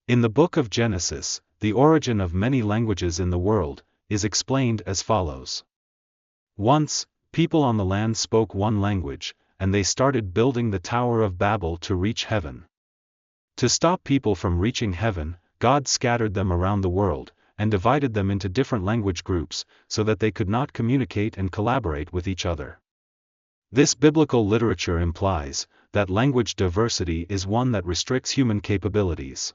In the book of Genesis, the origin of many languages in the world is explained as follows. Once, people on the land spoke one language, and they started building the Tower of Babel to reach heaven. To stop people from reaching heaven, God scattered them around the world, and divided them into different language groups, so that they could not communicate and collaborate with each other. This biblical literature implies that language diversity is one that restricts human capabilities.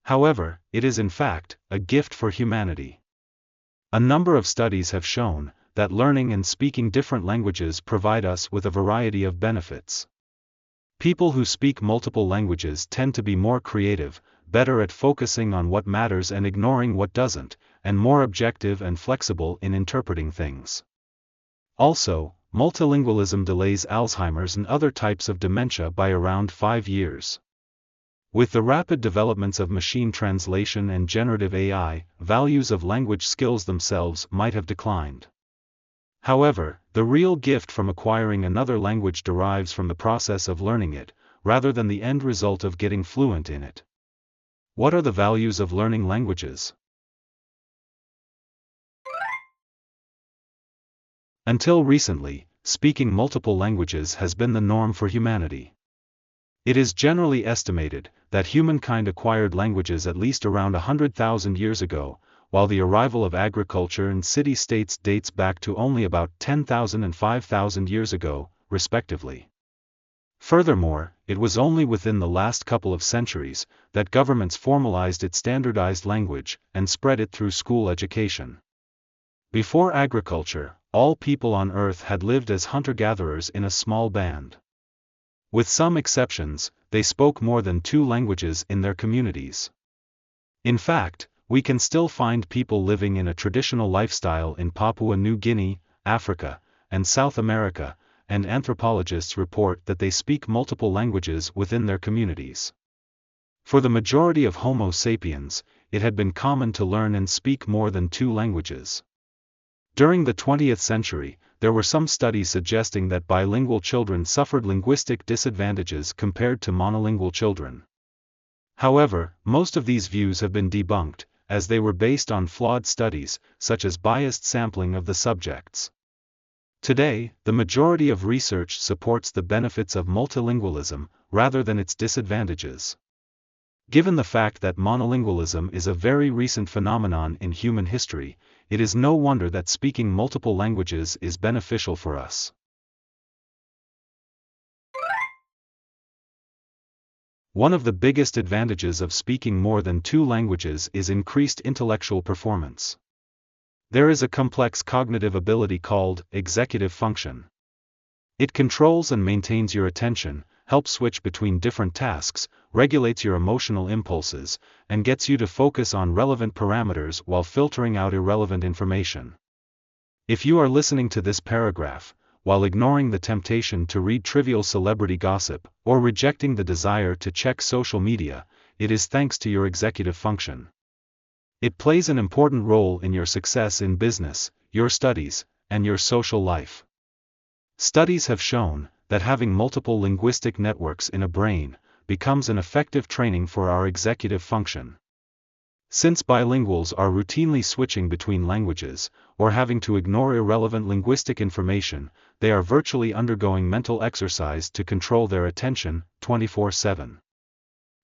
However, it is in fact a gift for humanity. A number of studies have shown that learning and speaking different languages provide us with a variety of benefits. People who speak multiple languages tend to be more creative, better at focusing on what matters and ignoring what doesn't, and more objective and flexible in interpreting things. Also, multilingualism delays Alzheimer's and other types of dementia by around 5 years. With the rapid developments of machine translation and generative AI, values of language skills themselves might have declined. However, the real gift from acquiring another language derives from the process of learning it, rather than the end result of getting fluent in it. What are the values of learning languages? Until recently, speaking multiple languages has been the norm for humanity. It is generally estimated that humankind acquired languages at least around 100,000 years ago, while the arrival of agriculture and city-states dates back to only about 10,000 and 5,000 years ago, respectively. Furthermore, it was only within the last couple of centuries that governments formalized its standardized language and spread it through school education. Before agriculture, all people on Earth had lived as hunter-gatherers in a small band. With some exceptions, they spoke more than 2 languages in their communities. In fact, we can still find people living in a traditional lifestyle in Papua New Guinea, Africa, and South America, and anthropologists report that they speak multiple languages within their communities. For the majority of Homo sapiens, it had been common to learn and speak more than 2 languages. During the 20th century, there were some studies suggesting that bilingual children suffered linguistic disadvantages compared to monolingual children. However, most of these views have been debunked, as they were based on flawed studies, such as biased sampling of the subjects. Today, the majority of research supports the benefits of multilingualism, rather than its disadvantages. Given the fact that monolingualism is a very recent phenomenon in human history, it is no wonder that speaking multiple languages is beneficial for us. One of the biggest advantages of speaking more than 2 languages is increased intellectual performance. There is a complex cognitive ability called executive function. It controls and maintains your attention, helps switch between different tasks, regulates your emotional impulses, and gets you to focus on relevant parameters while filtering out irrelevant information. If you are listening to this paragraph, while ignoring the temptation to read trivial celebrity gossip, or rejecting the desire to check social media, it is thanks to your executive function. It plays an important role in your success in business, your studies, and your social life. Studies have shown that having multiple linguistic networks in a brain becomes an effective training for our executive function. Since bilinguals are routinely switching between languages, or having to ignore irrelevant linguistic information, they are virtually undergoing mental exercise to control their attention, 24/7.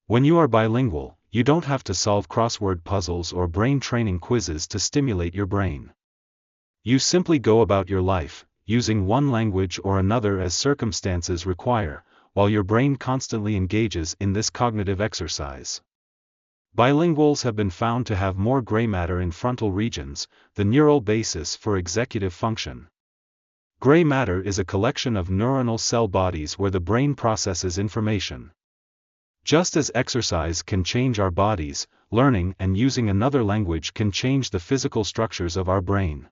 When you are bilingual, you don't have to solve crossword puzzles or brain training quizzes to stimulate your brain. You simply go about your life, using one language or another as circumstances require, while your brain constantly engages in this cognitive exercise. Bilinguals have been found to have more gray matter in frontal regions, the neural basis for executive function. Gray matter is a collection of neuronal cell bodies where the brain processes information. Just as exercise can change our bodies, learning and using another language can change the physical structures of our brain.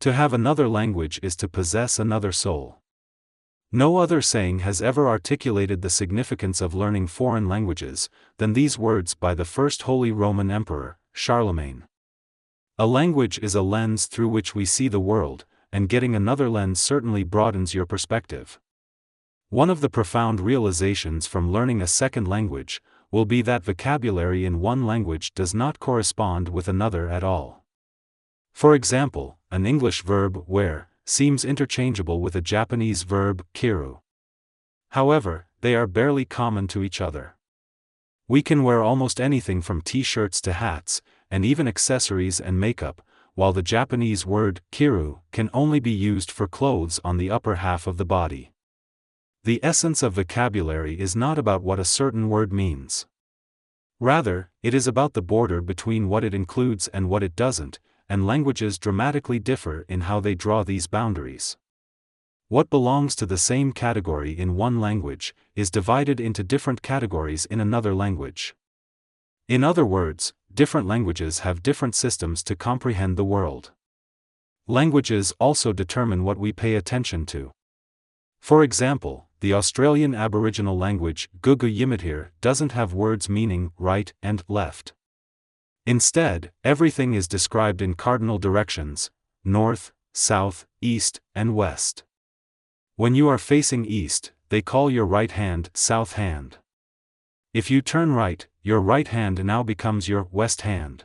To have another language is to possess another soul. No other saying has ever articulated the significance of learning foreign languages than these words by the first Holy Roman Emperor, Charlemagne. A language is a lens through which we see the world, and getting another lens certainly broadens your perspective. One of the profound realizations from learning a second language will be that vocabulary in one language does not correspond with another at all. For example, an English verb wear seems interchangeable with a Japanese verb kiru. However, they are barely common to each other. We can wear almost anything from t-shirts to hats, and even accessories and makeup, while the Japanese word kiru can only be used for clothes on the upper half of the body. The essence of vocabulary is not about what a certain word means. Rather, it is about the border between what it includes and what it doesn't, and languages dramatically differ in how they draw these boundaries. What belongs to the same category in one language is divided into different categories in another language. In other words, different languages have different systems to comprehend the world. Languages also determine what we pay attention to. For example, the Australian Aboriginal language Gugu Yimithir doesn't have words meaning right and left. Instead, everything is described in cardinal directions: north, south, east, and west. When you are facing east, they call your right hand south hand. If you turn right, your right hand now becomes your west hand.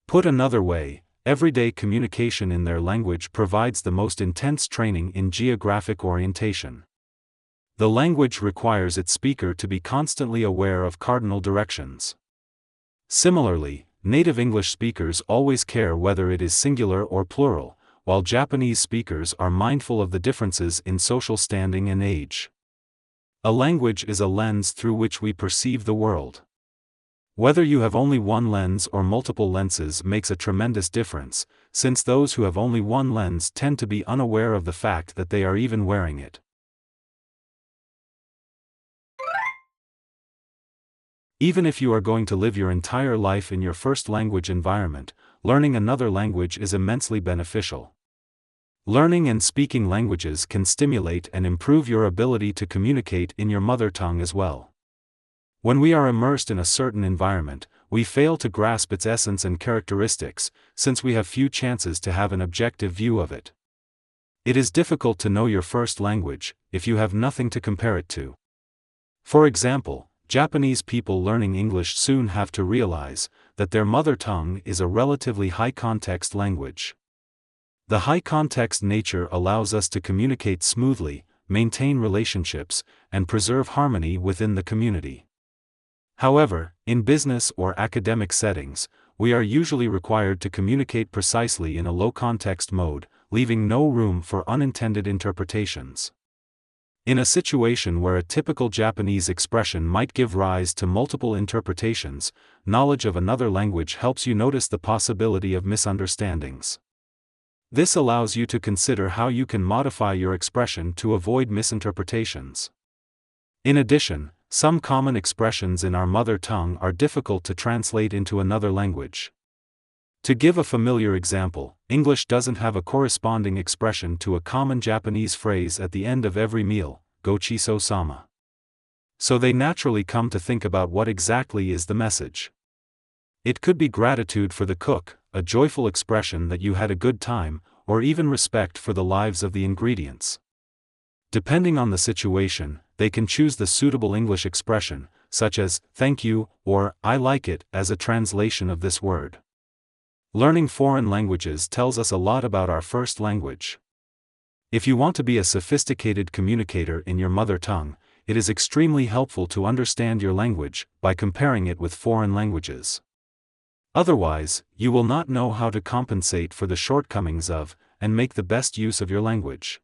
Put another way, everyday communication in their language provides the most intense training in geographic orientation. The language requires its speaker to be constantly aware of cardinal directions. Similarly, native English speakers always care whether it is singular or plural, while Japanese speakers are mindful of the differences in social standing and age. A language is a lens through which we perceive the world. Whether you have only one lens or multiple lenses makes a tremendous difference, since those who have only one lens tend to be unaware of the fact that they are even wearing it. Even if you are going to live your entire life in your first language environment, learning another language is immensely beneficial. Learning and speaking languages can stimulate and improve your ability to communicate in your mother tongue as well. When we are immersed in a certain environment, we fail to grasp its essence and characteristics, since we have few chances to have an objective view of it. It is difficult to know your first language if you have nothing to compare it to. For example, Japanese people learning English soon have to realize that their mother tongue is a relatively high-context language. The high-context nature allows us to communicate smoothly, maintain relationships, and preserve harmony within the community. However, in business or academic settings, we are usually required to communicate precisely in a low-context mode, leaving no room for unintended interpretations. In a situation where a typical Japanese expression might give rise to multiple interpretations, knowledge of another language helps you notice the possibility of misunderstandings. This allows you to consider how you can modify your expression to avoid misinterpretations. In addition, some common expressions in our mother tongue are difficult to translate into another language. To give a familiar example, English doesn't have a corresponding expression to a common Japanese phrase at the end of every meal, gochiso-sama. So they naturally come to think about what exactly is the message. It could be gratitude for the cook, a joyful expression that you had a good time, or even respect for the lives of the ingredients. Depending on the situation, they can choose the suitable English expression, such as "thank you" or "I like it" as a translation of this word. Learning foreign languages tells us a lot about our first language. If you want to be a sophisticated communicator in your mother tongue, it is extremely helpful to understand your language by comparing it with foreign languages. Otherwise, you will not know how to compensate for the shortcomings of, and make the best use of your language.